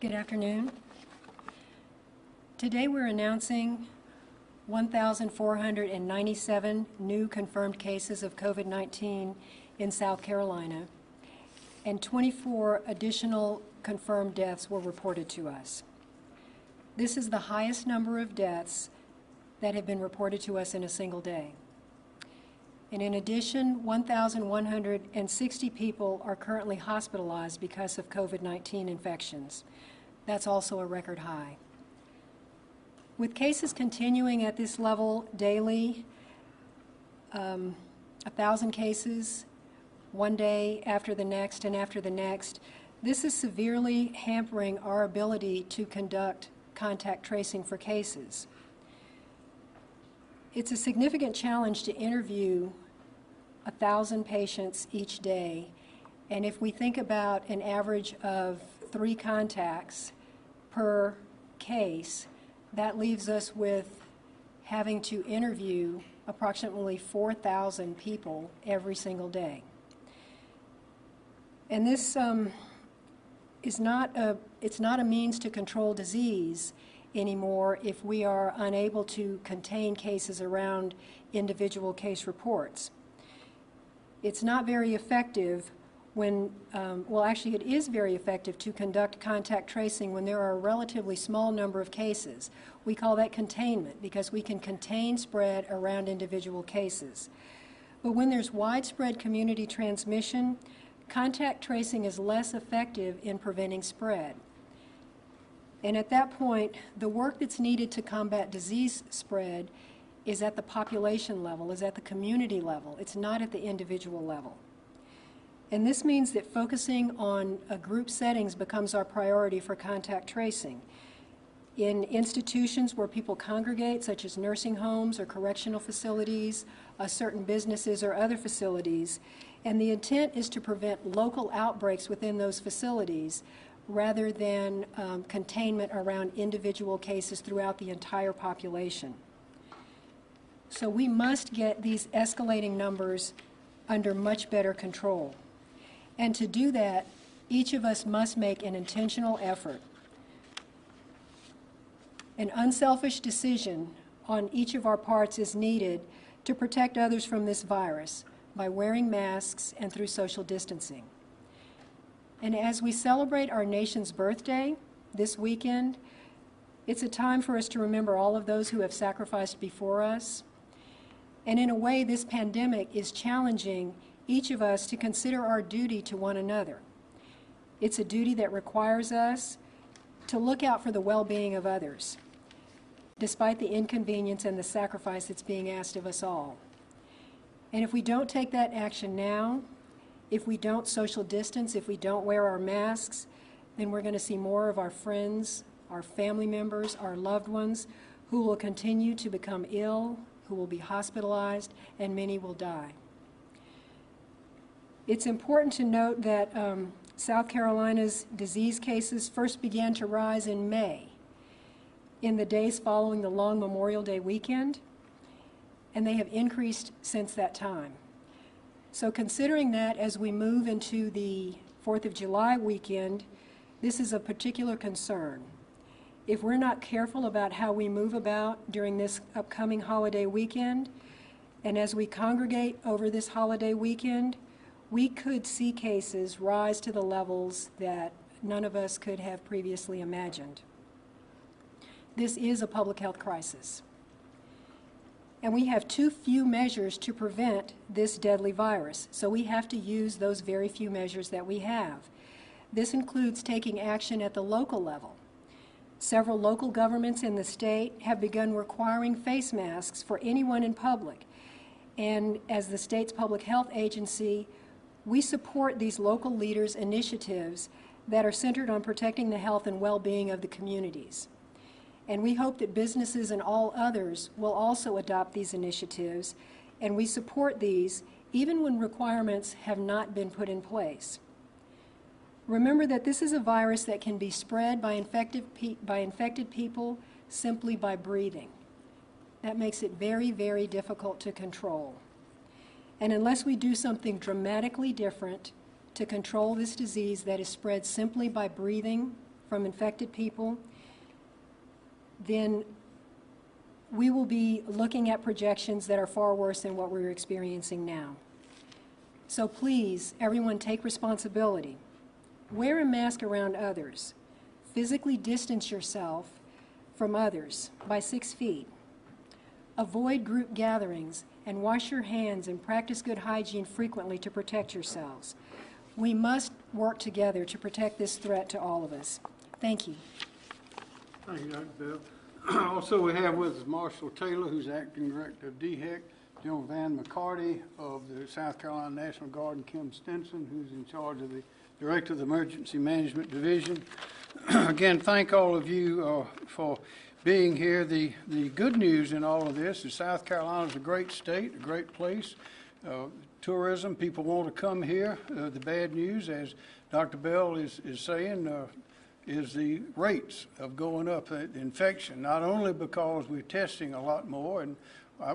Good afternoon. Today we're announcing 1,497 new confirmed cases of COVID-19 in South Carolina, and 24 additional confirmed deaths were reported to us. This is the highest number of deaths that have been reported to us in a single day. And in addition, 1,160 people are currently hospitalized because of COVID-19 infections. That's also a record high. With cases continuing at this level daily, 1,000 cases one day after the next and after the next, this is severely hampering our ability to conduct contact tracing for cases. It's a significant challenge to interview 1,000 patients each day, and if we think about an average of 3 contacts per case, that leaves us with having to interview approximately 4,000 people every single day. And this it's not a means to control disease anymore if we are unable to contain cases around individual case reports. It's not very effective when, well actually it is very effective to conduct contact tracing when there are a relatively small number of cases. We call that containment because we can contain spread around individual cases. But when there's widespread community transmission, contact tracing is less effective in preventing spread. And at that point, the work that's needed to combat disease spread is at the population level, is at the community level. It's not at the individual level. And this means that focusing on group settings becomes our priority for contact tracing. In institutions where people congregate, such as nursing homes or correctional facilities, certain businesses or other facilities, and the intent is to prevent local outbreaks within those facilities rather than containment around individual cases throughout the entire population. So we must get these escalating numbers under much better control. And to do that, each of us must make an intentional effort. An unselfish decision on each of our parts is needed to protect others from this virus by wearing masks and through social distancing. And as we celebrate our nation's birthday this weekend, it's a time for us to remember all of those who have sacrificed before us. And in a way, this pandemic is challenging each of us to consider our duty to one another. It's a duty that requires us to look out for the well-being of others, despite the inconvenience and the sacrifice that's being asked of us all. And if we don't take that action now, if we don't social distance, if we don't wear our masks, then we're going to see more of our friends, our family members, our loved ones who will continue to become ill, who will be hospitalized, and many will die. It's important to note that South Carolina's disease cases first began to rise in May, in the days following the long Memorial Day weekend, and they have increased since that time. So considering that as we move into the 4th of July weekend, this is a particular concern. If we're not careful about how we move about during this upcoming holiday weekend, and as we congregate over this holiday weekend, we could see cases rise to the levels that none of us could have previously imagined. This is a public health crisis. And we have too few measures to prevent this deadly virus, so we have to use those very few measures that we have. This includes taking action at the local level. Several local governments in the state have begun requiring face masks for anyone in public. And as the state's public health agency, we support these local leaders' initiatives that are centered on protecting the health and well-being of the communities. And we hope that businesses and all others will also adopt these initiatives, and we support these even when requirements have not been put in place. Remember that this is a virus that can be spread by infected people simply by breathing. That makes it very, very difficult to control. And unless we do something dramatically different to control this disease that is spread simply by breathing from infected people, then we will be looking at projections that are far worse than what we're experiencing now. So please, everyone, take responsibility. Wear a mask around others. Physically distance yourself from others by 6 feet. Avoid group gatherings and wash your hands and practice good hygiene frequently to protect yourselves. We must work together to protect this threat to all of us. Thank you. Thank you, Dr. Bell. Also, we have with us Marshall Taylor, who's Acting Director of DHEC, General Van McCarty of the South Carolina National Guard, and Kim Stinson, who's in charge of the Director of the Emergency Management Division. Again, thank all of you for being here. The good news in all of this is South Carolina is a great state, a great place. Tourism, people want to come here. The bad news, as Dr. Bell is saying, is the rates of going up infection, not only because we're testing a lot more, and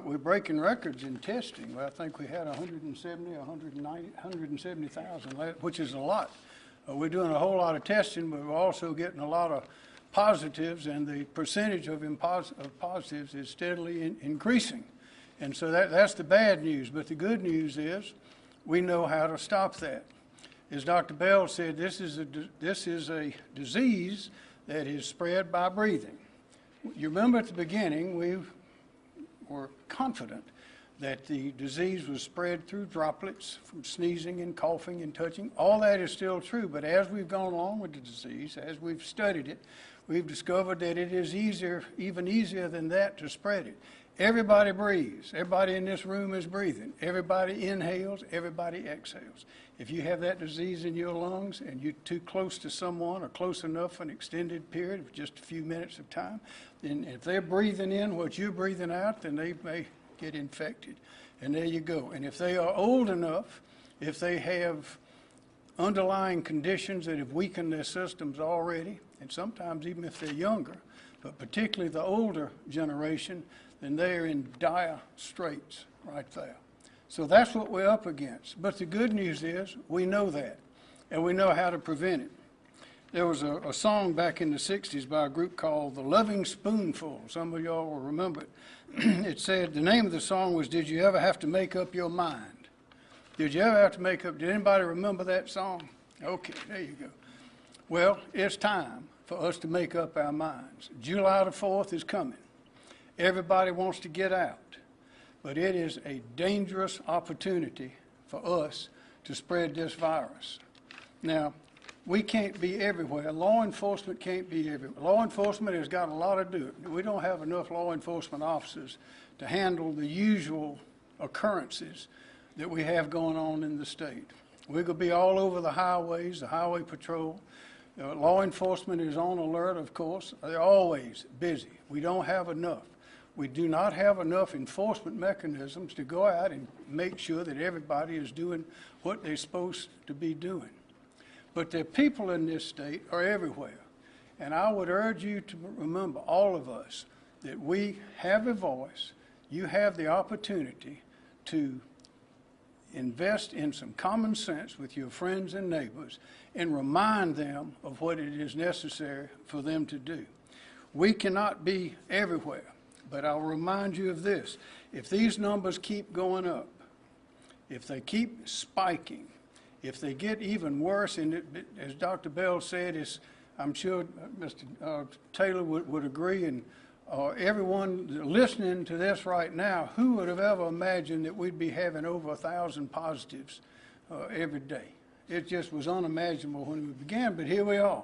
we're breaking records in testing. I think we had 170,000, which is a lot. We're doing a whole lot of testing, but we're also getting a lot of positives, and the percentage of positives is steadily increasing. And so that's the bad news. But the good news is we know how to stop that. As Dr. Bell said, this is a disease that is spread by breathing. You remember at the beginning, we were confident that the disease was spread through droplets from sneezing and coughing and touching. All that is still true, but as we've gone along with the disease, as we've studied it, we've discovered that it is even easier than that to spread it. Everybody breathes. Everybody in this room is breathing. Everybody inhales. Everybody exhales. If you have that disease in your lungs and you're too close to someone or close enough for an extended period of just a few minutes of time, then if they're breathing in what you're breathing out, then they may get infected. And there you go. And if they are old enough, if they have underlying conditions that have weakened their systems already, and sometimes even if they're younger, but particularly the older generation, then they're in dire straits right there. So that's what we're up against. But the good news is we know that, and we know how to prevent it. There was a song back in the 60s by a group called The Loving Spoonful. Some of y'all will remember it. It said, the name of the song was, Did You Ever Have to Make Up Your Mind? Did you ever have to make up? Did anybody remember that song? Okay, there you go. Well, it's time for us to make up our minds. July the 4th is coming. Everybody wants to get out, but it is a dangerous opportunity for us to spread this virus. Now, we can't be everywhere. Law enforcement can't be everywhere. Law enforcement has got a lot to do. We don't have enough law enforcement officers to handle the usual occurrences that we have going on in the state. We're going to be all over the highways, the highway patrol. Law enforcement is on alert, of course. They're always busy. We don't have enough. We do not have enough enforcement mechanisms to go out and make sure that everybody is doing what they're supposed to be doing. But the people in this state are everywhere. And I would urge you to remember, all of us, that we have a voice. You have the opportunity to invest in some common sense with your friends and neighbors and remind them of what it is necessary for them to do. We cannot be everywhere. But I'll remind you of this. If these numbers keep going up, if they keep spiking, if they get even worse, and as Dr. Bell said, I'm sure Mr. Taylor would agree, and everyone listening to this right now, who would have ever imagined that we'd be having over 1,000 positives every day? It just was unimaginable when we began, but here we are.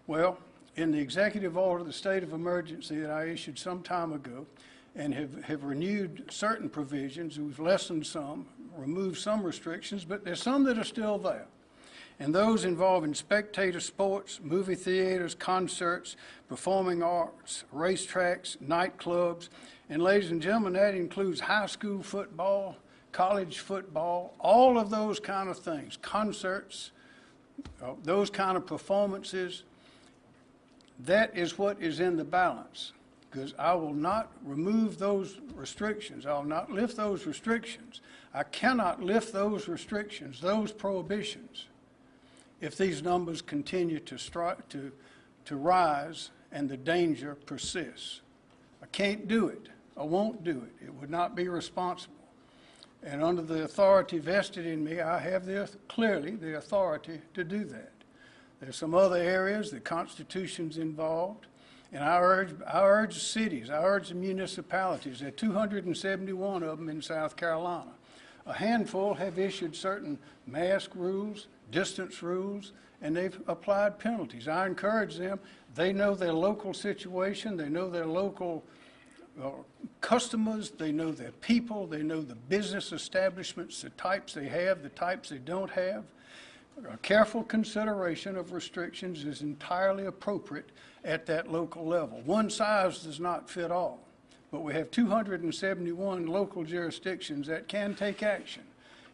Well, in the executive order, the state of emergency that I issued some time ago, and have renewed certain provisions, we've lessened some, removed some restrictions, but there's some that are still there. And those involving spectator sports, movie theaters, concerts, performing arts, racetracks, nightclubs, and ladies and gentlemen, that includes high school football, college football, all of those kind of things, concerts, those kind of performances. That is what is in the balance, because I will not remove those restrictions. I will not lift those restrictions. I cannot lift those restrictions, those prohibitions, if these numbers continue to to rise and the danger persists. I can't do it. I won't do it. It would not be responsible. And under the authority vested in me, I have clearly the authority to do that. There's some other areas, the Constitution's involved, and I urge cities, I urge the municipalities. There are 271 of them in South Carolina. A handful have issued certain mask rules, distance rules, and they've applied penalties. I encourage them. They know their local situation. They know their local customers. They know their people. They know the business establishments, the types they have, the types they don't have. A careful consideration of restrictions is entirely appropriate at that local level. One size does not fit all, but we have 271 local jurisdictions that can take action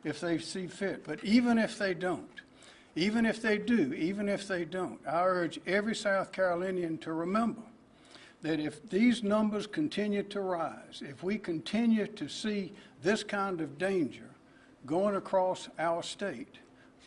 if they see fit. But even if they don't, even if they do, even if they don't, I urge every South Carolinian to remember that if these numbers continue to rise, if we continue to see this kind of danger going across our state,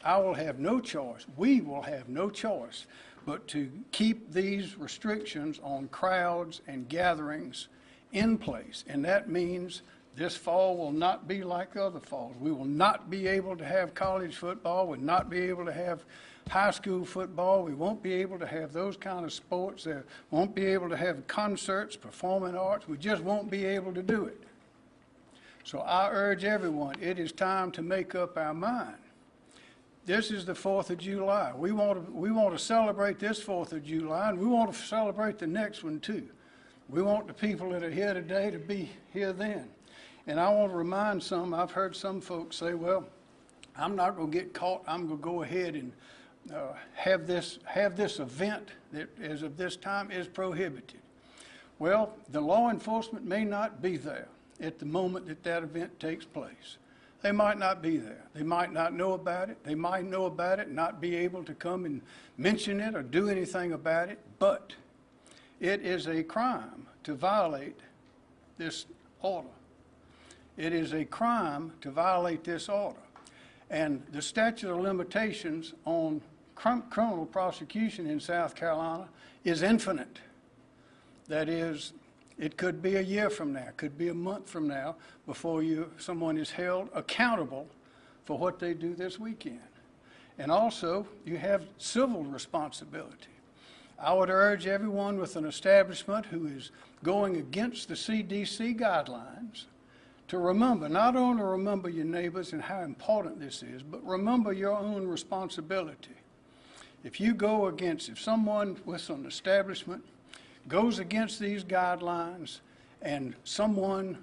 I will have no choice, we will have no choice, but to keep these restrictions on crowds and gatherings in place. And that means this fall will not be like other falls. We will not be able to have college football. We'll not be able to have high school football. We won't be able to have those kind of sports. There won't be able to have concerts, performing arts. We just won't be able to do it. So I urge everyone, it is time to make up our mind. This is the 4th of July. We want to celebrate this 4th of July, and we want to celebrate the next one too. We want the people that are here today to be here then. And I want to remind some, I've heard some folks say, well, I'm not going to get caught. I'm going to go ahead and have this event that as of this time is prohibited. Well, the law enforcement may not be there at the moment that that event takes place. They might not be there. They might not know about it. They might know about it and not be able to come and mention it or do anything about it. But it is a crime to violate this order. It is a crime to violate this order. And the statute of limitations on criminal prosecution in South Carolina is infinite. That is, it could be a year from now, could be a month from now before someone is held accountable for what they do this weekend. And also, you have civil responsibility. I would urge everyone with an establishment who is going against the CDC guidelines to remember, not only remember your neighbors and how important this is, but remember your own responsibility. If someone with an establishment goes against these guidelines and someone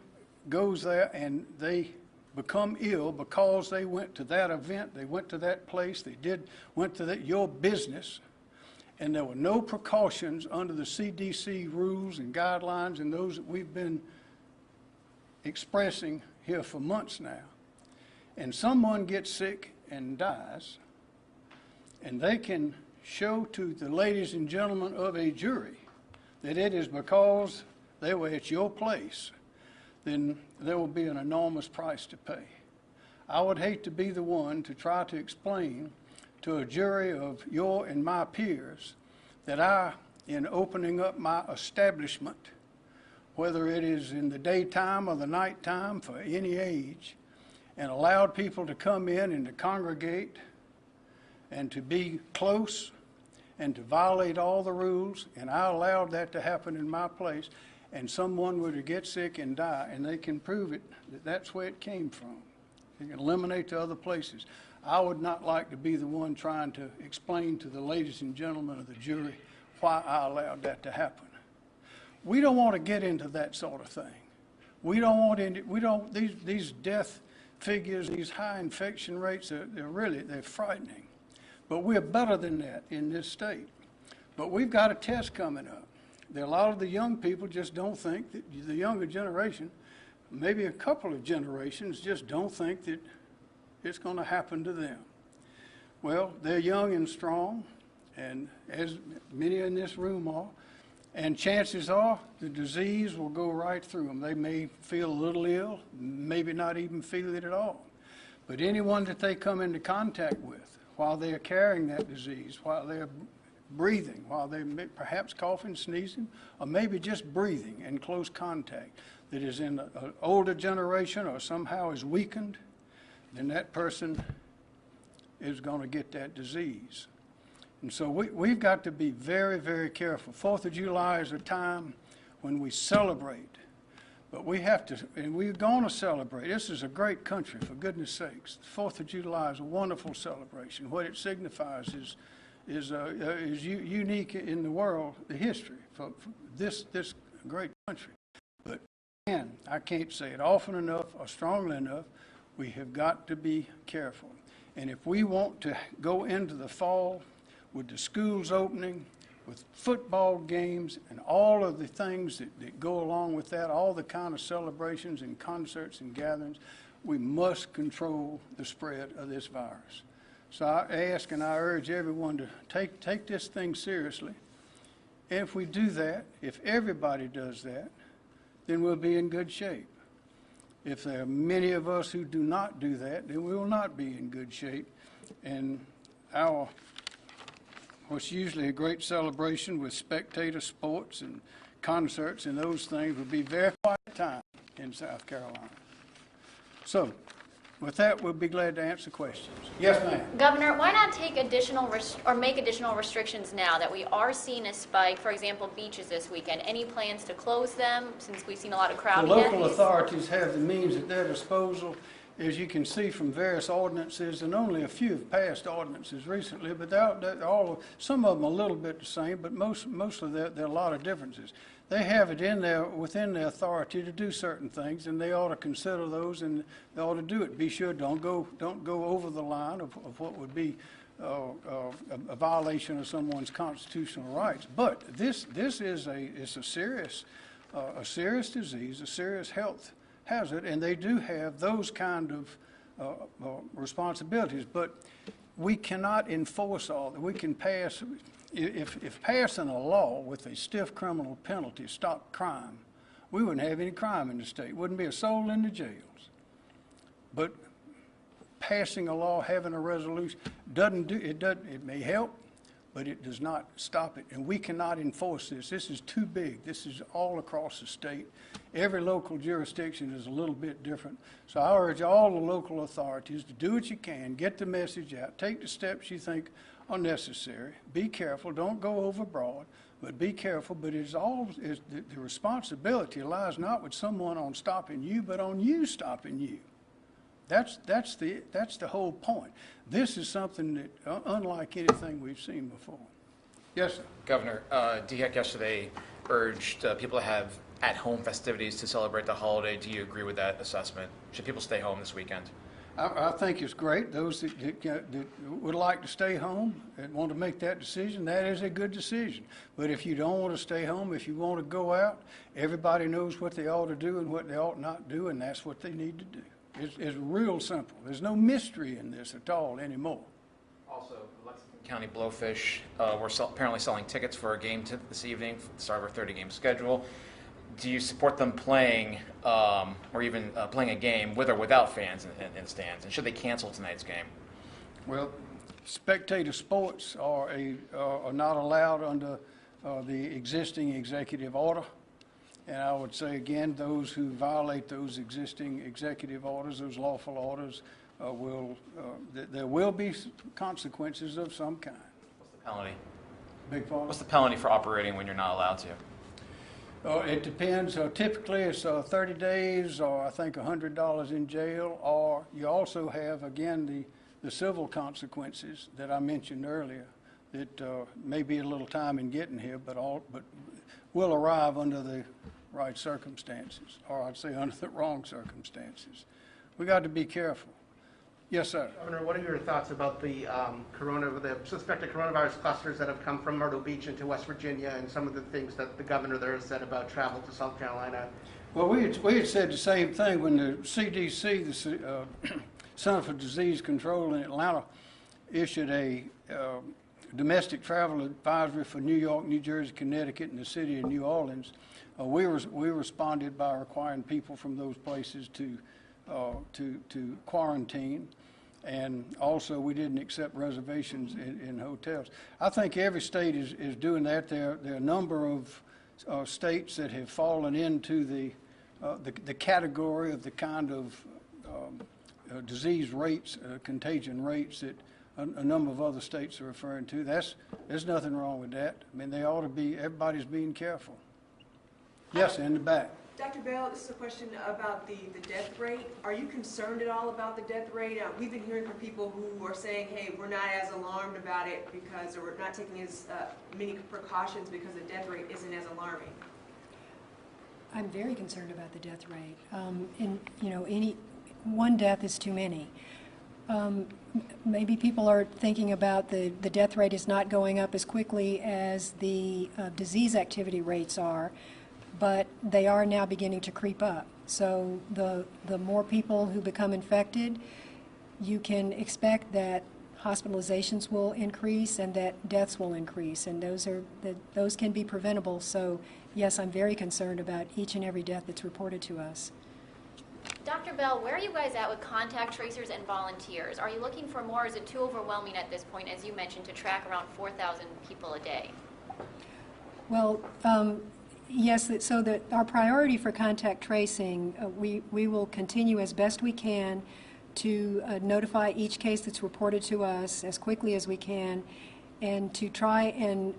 goes there and they become ill because they went to that event, they went to that place, went to your business, and there were no precautions under the CDC rules and guidelines and those that we've been expressing here for months now, and someone gets sick and dies, and they can show to the ladies and gentlemen of a jury that it is because they were at your place, then there will be an enormous price to pay. I would hate to be the one to try to explain to a jury of your and my peers that I, in opening up my establishment, whether it is in the daytime or the nighttime for any age, and allowed people to come in and to congregate and to be close and to violate all the rules, and I allowed that to happen in my place, and someone were to get sick and die, and they can prove it, that that's where it came from. They can eliminate the other places. I would not like to be the one trying to explain to the ladies and gentlemen of the jury why I allowed that to happen. We don't want to get into that sort of thing. These death figures, these high infection rates, they're frightening. But we're better than that in this state. But we've got a test coming up. There are a lot of the young people just don't think that the younger generation, maybe a couple of generations, just don't think that it's going to happen to them. Well, they're young and strong, and as many in this room are, and chances are the disease will go right through them. They may feel a little ill, maybe not even feel it at all. But anyone that they come into contact with while they're carrying that disease, while they're breathing, while they may perhaps coughing, sneezing, or maybe just breathing in close contact, that is in an older generation or somehow is weakened, then that person is going to get that disease. And so we've got to be very, very careful. 4th of July is a time when we celebrate, but we have to, and we're going to celebrate. This is a great country, for goodness sakes. The 4th of July is a wonderful celebration. What it signifies is unique in the world, the history for this great country. But again, I can't say it often enough or strongly enough, we have got to be careful. And if we want to go into the fall with the schools opening, with football games and all of the things that go along with that, all the kind of celebrations and concerts and gatherings, we must control the spread of this virus. So I ask and I urge everyone to take this thing seriously. And if we do that, if everybody does that, then we'll be in good shape. If there are many of us who do not do that, then we will not be in good shape. And what's usually a great celebration with spectator sports and concerts and those things will be very quiet time in South Carolina. So, with that, we'll be glad to answer questions. Yes, ma'am. Governor, why not take make additional restrictions now that we are seeing a spike? For example, beaches this weekend. Any plans to close them since we've seen a lot of The crowding? local authorities have the means at their disposal, as you can see from various ordinances, and only a few have passed ordinances recently, but some of them are a little bit the same, but mostly there are a lot of differences. They have it within their authority to do certain things, and they ought to consider those, and they ought to do it. Be sure don't go over the line of what would be a violation of someone's constitutional rights. But this is a serious disease, a serious health hazard, and they do have those kind of responsibilities. But we cannot enforce all that. We can pass. If passing a law with a stiff criminal penalty stopped crime, we wouldn't have any crime in the state. Wouldn't be a soul in the jails. But passing a law, having a resolution, it may help, but it does not stop it. And we cannot enforce this. This is too big. This is all across the state. Every local jurisdiction is a little bit different. So I urge all the local authorities to do what you can, get the message out, take the steps you think are necessary. Be careful. Don't go overboard, but be careful. But the responsibility lies not with someone on stopping you, but on you stopping you. That's the whole point. This is something that unlike anything we've seen before. Yes, sir. Governor, DHEC yesterday urged people to have at-home festivities to celebrate the holiday. Do you agree with that assessment? Should people stay home this weekend? I think it's great. Those that would like to stay home and want to make that decision, that is a good decision. But if you don't want to stay home, if you want to go out, everybody knows what they ought to do and what they ought not do, and that's what they need to do. It's real simple. There's no mystery in this at all anymore. Also, Lexington County Blowfish, we're apparently selling tickets for a game this evening, for the start of our 30-game schedule. Do you support them playing, or even playing a game with or without fans in stands? And should they cancel tonight's game? Well, spectator sports are not allowed under the existing executive order. And I would say again, those who violate those existing executive orders, those lawful orders, there will be consequences of some kind. What's the penalty? Big pardon? What's the penalty for operating when you're not allowed to? It depends. Typically, it's 30 days, or I think $100 in jail. Or you also have, again, the civil consequences that I mentioned earlier. That may be a little time in getting here, but will arrive under the right circumstances, or I'd say under the wrong circumstances. We got to be careful. Yes, sir. Governor, what are your thoughts about the suspected coronavirus clusters that have come from Myrtle Beach into West Virginia, and some of the things that the governor there has said about travel to South Carolina? Well, we had said the same thing when the CDC, the Center for Disease Control in Atlanta, issued a domestic travel advisory for New York, New Jersey, Connecticut, and the city of New Orleans. We responded by requiring people from those places to quarantine. And also, we didn't accept reservations in hotels. I think every state is doing that. There are a number of states that have fallen into the category of the kind of disease rates, contagion rates that a number of other states are referring to. There's nothing wrong with that. I mean, they ought to be, everybody's being careful. Yes, in the back. Dr. Bell, this is a question about the death rate. Are you concerned at all about the death rate? We've been hearing from people who are saying, hey, we're not as alarmed about it because, or we're not taking as many precautions because the death rate isn't as alarming. I'm very concerned about the death rate. Any one death is too many. Maybe people are thinking about the death rate is not going up as quickly as the disease activity rates are, but they are now beginning to creep up. So the more people who become infected, you can expect that hospitalizations will increase and that deaths will increase, and those can be preventable. So yes, I'm very concerned about each and every death that's reported to us. Dr. Bell, where are you guys at with contact tracers and volunteers? Are you looking for more? Is it too overwhelming at this point, as you mentioned, to track around 4,000 people a day? Well, yes, so that our priority for contact tracing, we will continue as best we can to notify each case that's reported to us as quickly as we can, and to try and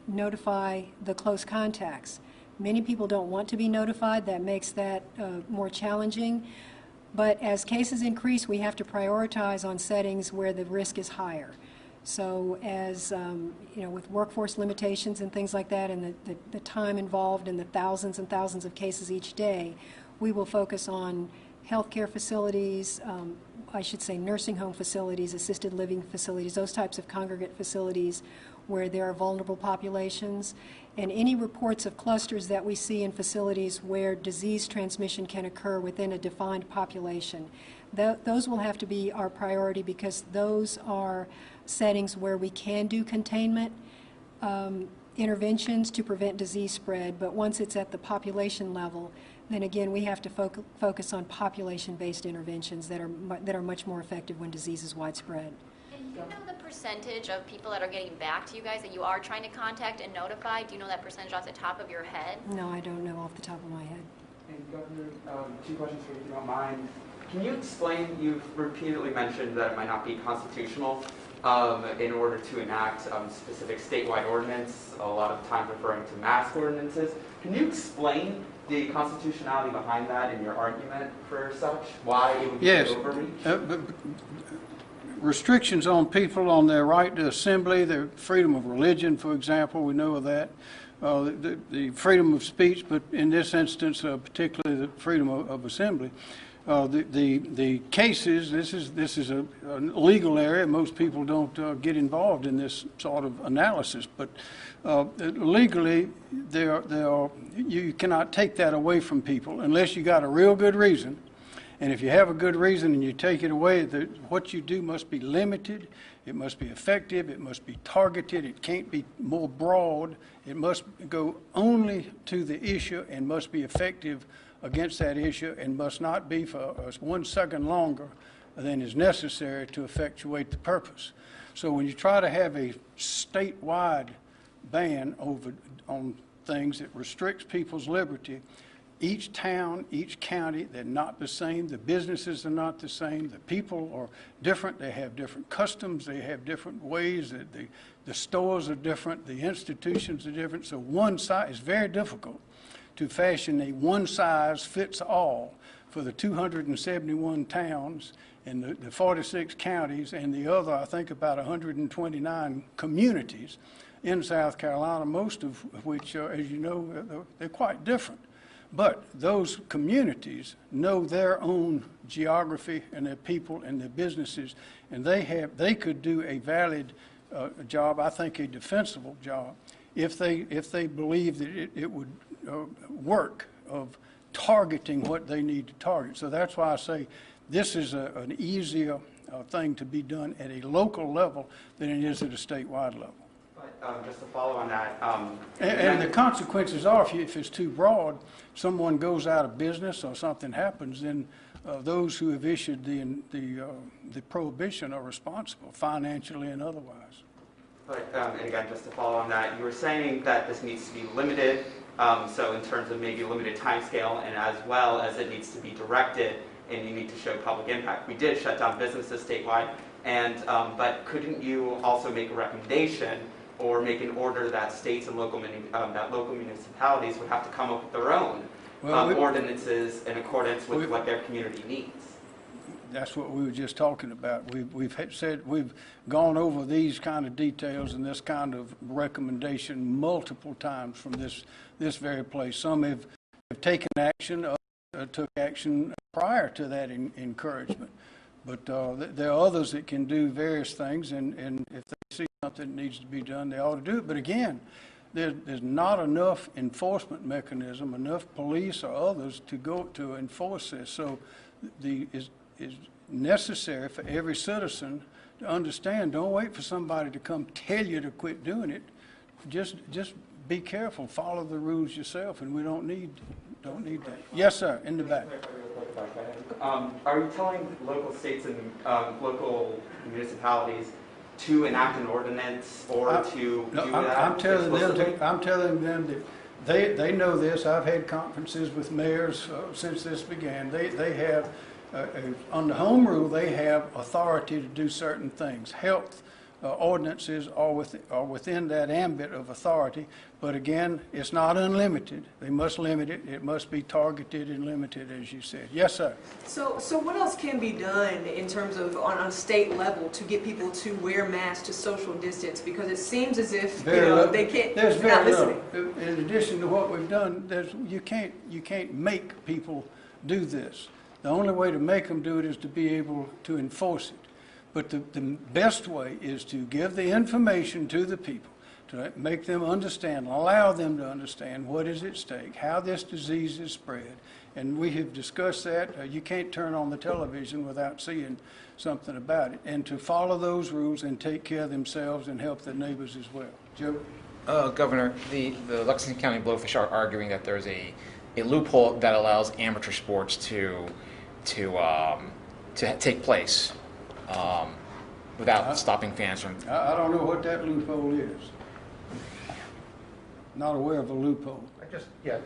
notify the close contacts. Many people don't want to be notified. That makes that more challenging. But as cases increase, we have to prioritize on settings where the risk is higher. So as, with workforce limitations and things like that, and the time involved in the thousands and thousands of cases each day, we will focus on healthcare facilities, I should say nursing home facilities, assisted living facilities, those types of congregate facilities where there are vulnerable populations, and any reports of clusters that we see in facilities where disease transmission can occur within a defined population. Those will have to be our priority, because those are settings where we can do containment interventions to prevent disease spread, but once it's at the population level, then again we have to focus on population-based interventions that are much more effective when disease is widespread. And do you know the percentage of people that are getting back to you guys that you are trying to contact and notify? Do you know that percentage off the top of your head? No, I don't know off the top of my head. And Governor, 2 questions for you, if you don't mind. Can you explain, you've repeatedly mentioned that it might not be constitutional in order to enact specific statewide ordinance, a lot of times referring to mask ordinances. Can you explain the constitutionality behind that in your argument for such? Why it would be overreach? Restrictions on people on their right to assembly, their freedom of religion, for example, we know of that. The freedom of speech, but in this instance, particularly the freedom of assembly. The cases, this is a legal area. Most people don't get involved in this sort of analysis, but legally, you cannot take that away from people unless you got a real good reason. And if you have a good reason and you take it away, what you do must be limited, it must be effective, it must be targeted, it can't be more broad, it must go only to the issue and must be effective against that issue, and must not be for 1 second longer than is necessary to effectuate the purpose. So when you try to have a statewide ban on things that restricts people's liberty, each town, each county, they're not the same. The businesses are not the same. The people are different. They have different customs. They have different ways. The stores are different. The institutions are different. So one size is very difficult to fashion a one-size-fits-all for the 271 towns and the 46 counties and the other, I think, about 129 communities in South Carolina, most of which, as you know, they're quite different. But those communities know their own geography and their people and their businesses, and they could do a valid job, I think a defensible job, if they believe that it would work of targeting what they need to target. So that's why I say this is an easier thing to be done at a local level than it is at a statewide level. But just to follow on that. And the consequences are, if it's too broad, someone goes out of business or something happens, then those who have issued the prohibition are responsible financially and otherwise. But, and again, just to follow on that, you were saying that this needs to be limited, so in terms of maybe limited time scale, and as well as it needs to be directed, and you need to show public impact. We did shut down businesses statewide, and but couldn't you also make a recommendation or make an order that states and local municipalities would have to come up with their own ordinances in accordance with what their community needs? That's what we were just talking about. We've gone over these kind of details and this kind of recommendation multiple times from this very place. Some have taken action, took action prior to that encouragement. But there are others that can do various things, and if they see something that needs to be done, they ought to do it. But again, there's not enough enforcement mechanism, enough police or others to go to enforce this. So it's necessary for every citizen to understand, don't wait for somebody to come tell you to quit doing it. Just be careful, follow the rules yourself, and we don't need that. Yes, sir, in the back. Are you telling local states and local municipalities to enact an ordinance or to do that? I'm telling them that they know this. I've had conferences with mayors since this began. They have, under home rule, they have authority to do certain things. Health ordinances are within that ambit of authority, but again, it's not unlimited. They must limit it. It must be targeted and limited, as you said. Yes, sir. So what else can be done in terms of on a state level to get people to wear masks, to social distance? Because it seems as if they can't. They're not listening. In addition to what we've done, you can't make people do this. The only way to make them do it is to be able to enforce it. But the best way is to give the information to the people, to make them understand, allow them to understand what is at stake, how this disease is spread. And we have discussed that. You can't turn on the television without seeing something about it. And to follow those rules and take care of themselves and help their neighbors as well. Joe? Governor, the Lexington County Blowfish are arguing that there's a loophole that allows amateur sports to take place. Without stopping fans from... I don't know what that loophole is. Not aware of a loophole.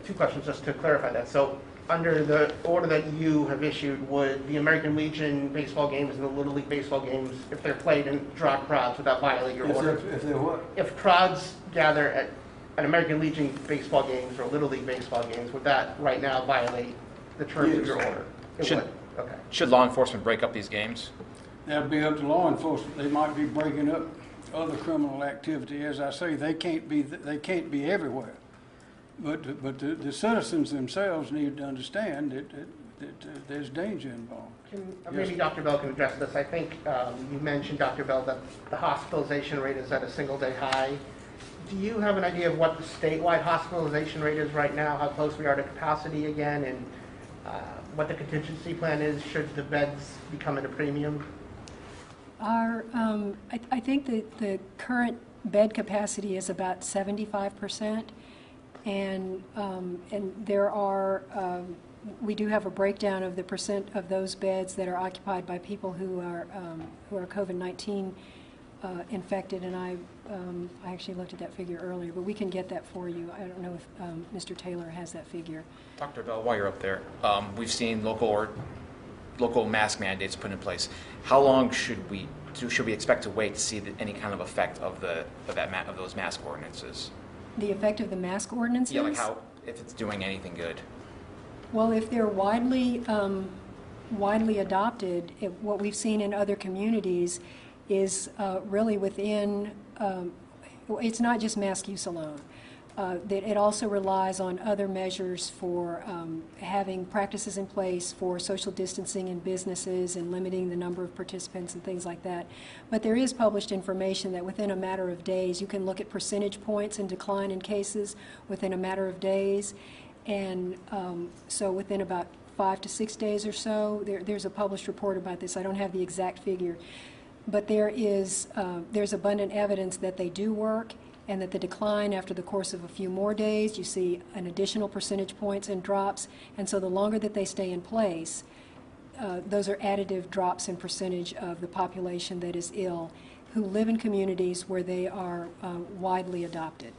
Two questions just to clarify that. So under the order that you have issued, would the American Legion baseball games and the Little League baseball games, if they're played in draw crowds, would that violate your order? If they're what? If crowds gather at an American Legion baseball games or Little League baseball games, would that right now violate the terms of your order? It would. Okay. Should law enforcement break up these games? That'd be up to law enforcement. They might be breaking up other criminal activity. As I say, they can't be everywhere. But the citizens themselves need to understand that there's danger involved. Maybe Dr. Bell can address this. I think you mentioned, Dr. Bell, that the hospitalization rate is at a single-day high. Do you have an idea of what the statewide hospitalization rate is right now, how close we are to capacity again, and what the contingency plan is should the beds become at a premium? I think that the current bed capacity is about 75%, and there are, we do have a breakdown of the percent of those beds that are occupied by people who are COVID-19 infected, and I actually looked at that figure earlier, but we can get that for you. I don't know if Mr. Taylor has that figure. Dr. Bell, while you're up there, we've seen local mask mandates put in place. How long should we expect to wait to see any kind of effect of those mask ordinances? The effect of the mask ordinances? Yeah, like if it's doing anything good. Well, if they're widely adopted, what we've seen in other communities is really within. It's not just mask use alone. That it also relies on other measures for having practices in place for social distancing in businesses and limiting the number of participants and things like that. But there is published information that within a matter of days, you can look at percentage points and decline in cases within a matter of days. And so within about 5 to 6 days or so, there's a published report about this. I don't have the exact figure. But there's abundant evidence that they do work, and that the decline after the course of a few more days, you see an additional percentage points and drops. And so the longer that they stay in place, those are additive drops in percentage of the population that is ill who live in communities where they are widely adopted.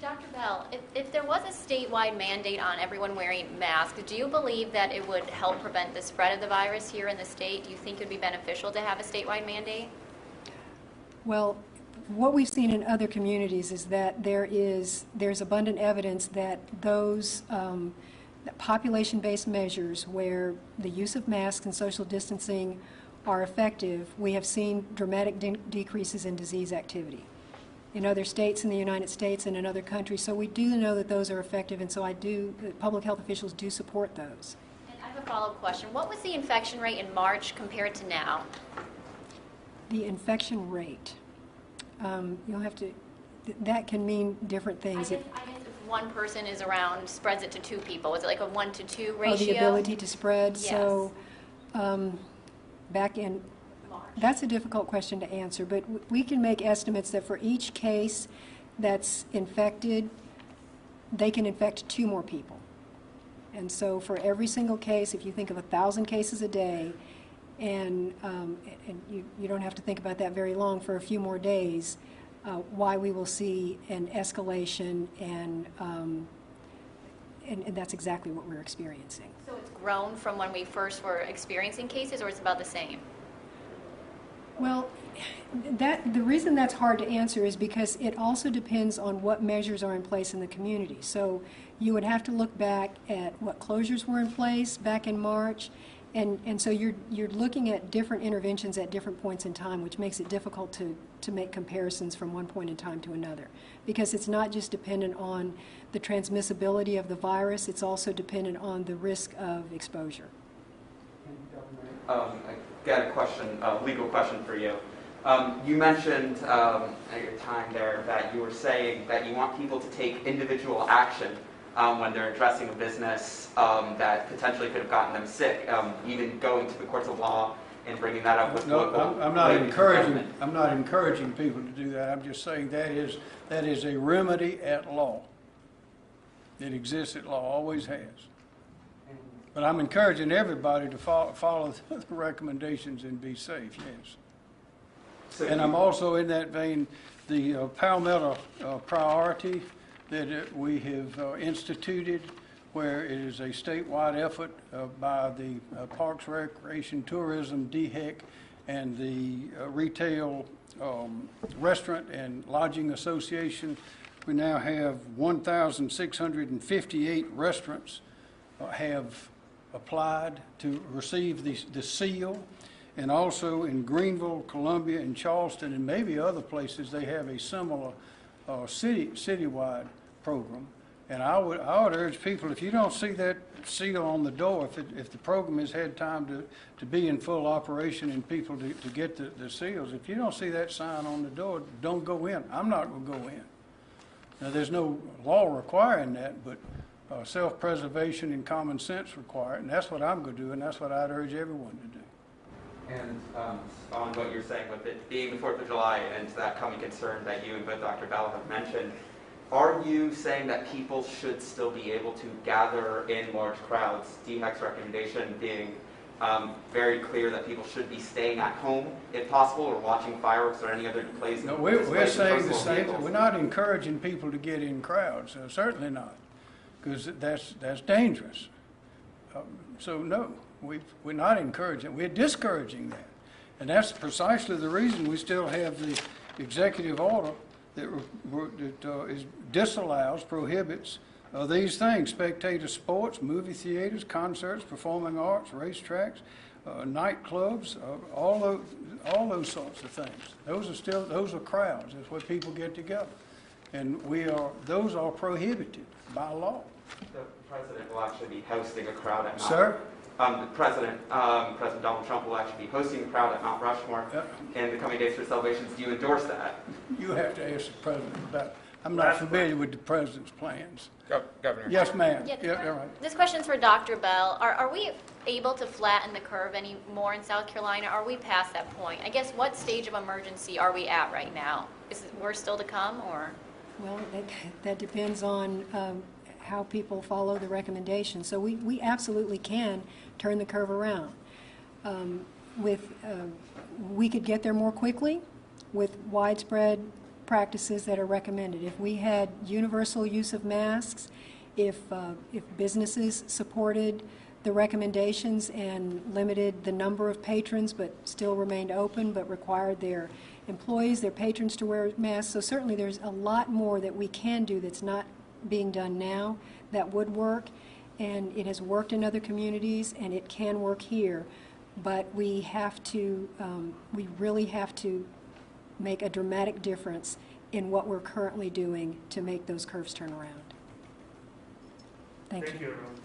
Dr. Bell, if there was a statewide mandate on everyone wearing masks, do you believe that it would help prevent the spread of the virus here in the state? Do you think it would be beneficial to have a statewide mandate? Well, what we've seen in other communities is that there's abundant evidence that those population-based measures where the use of masks and social distancing are effective, we have seen dramatic decreases in disease activity in other states in the United States and in other countries. So we do know that those are effective, and so public health officials do support those. And I have a follow-up question. What was the infection rate in March compared to now? The infection rate, you'll have to, that can mean different things. I guess if one person is around, spreads it to 2 people, is it like a 1 to 2 ratio? Oh, the ability to spread? Yes. So back in, that's a difficult question to answer, but we can make estimates that for each case that's infected, they can infect 2 more people. And so for every single case, if you think of 1,000 cases a day, and you don't have to think about that very long, for a few more days, why we will see an escalation, and that's exactly what we're experiencing. So it's grown from when we first were experiencing cases, or it's about the same? Well, the reason that's hard to answer is because it also depends on what measures are in place in the community. So you would have to look back at what closures were in place back in March, and so you're looking at different interventions at different points in time, which makes it difficult to make comparisons from one point in time to another, because it's not just dependent on the transmissibility of the virus, it's also dependent on the risk of exposure. I got a question, a legal question for you. You mentioned at your time there that you were saying that you want people to take individual action when they're addressing a business that potentially could have gotten them sick, even going to the courts of law and bringing that up with local. I'm not encouraging people to do that. I'm just saying that is a remedy at law. It exists at law, always has. But I'm encouraging everybody to follow the recommendations and be safe, yes. So And I'm also, in that vein, the Palmetto priority that we have instituted, where it is a statewide effort by the Parks, Recreation, Tourism, DHEC, and the Retail, Restaurant, and Lodging Association. We now have 1,658 restaurants have applied to receive the seal, and also in Greenville, Columbia, and Charleston, and maybe other places, they have a similar citywide program. And I would urge people, if you don't see that seal on the door, if the program has had time to be in full operation and people to get the seals, if you don't see that sign on the door, don't go in. I'm not going to go in. Now, there's no law requiring that, but self-preservation and common sense require it, and that's what I'm going to do, and that's what I'd urge everyone to do. And on what you're saying with it being the 4th of July and that coming concern that you and both Dr. Bell have mentioned, are you saying that people should still be able to gather in large crowds? DHEC's recommendation being very clear that people should be staying at home if possible, or watching fireworks or any other displays. No, we're saying the same thing. We're not encouraging people to get in crowds, certainly not, because that's dangerous. So no, we're not encouraging, we're discouraging that. And that's precisely the reason we still have the executive order that disallows, prohibits these things: spectator sports, movie theaters, concerts, performing arts, racetracks, nightclubs, all those sorts of things. Those are crowds. That's where people get together, and those are prohibited by law. The president will actually be hosting a crowd at Mount. Sir? The President Donald Trump will actually be hosting a crowd at Mount Rushmore in the coming days for celebrations. Do you endorse that? You have to ask the president about it. I'm not familiar with the president's plans. Governor. Yes, ma'am. Yeah, all right. This question's for Dr. Bell. Are we able to flatten the curve anymore in South Carolina? Are we past that point? I guess what stage of emergency are we at right now? Is it worse still to come, or? Well, that depends on how people follow the recommendations. So we absolutely can turn the curve around. we could get there more quickly with widespread practices that are recommended. If we had universal use of masks, if businesses supported the recommendations and limited the number of patrons but still remained open but required their employees, their patrons to wear masks. So certainly there's a lot more that we can do that's not being done now that would work, and it has worked in other communities and it can work here, but we have to, we really have to make a dramatic difference in what we're currently doing to make those curves turn around. Thank you. Thank you, everyone.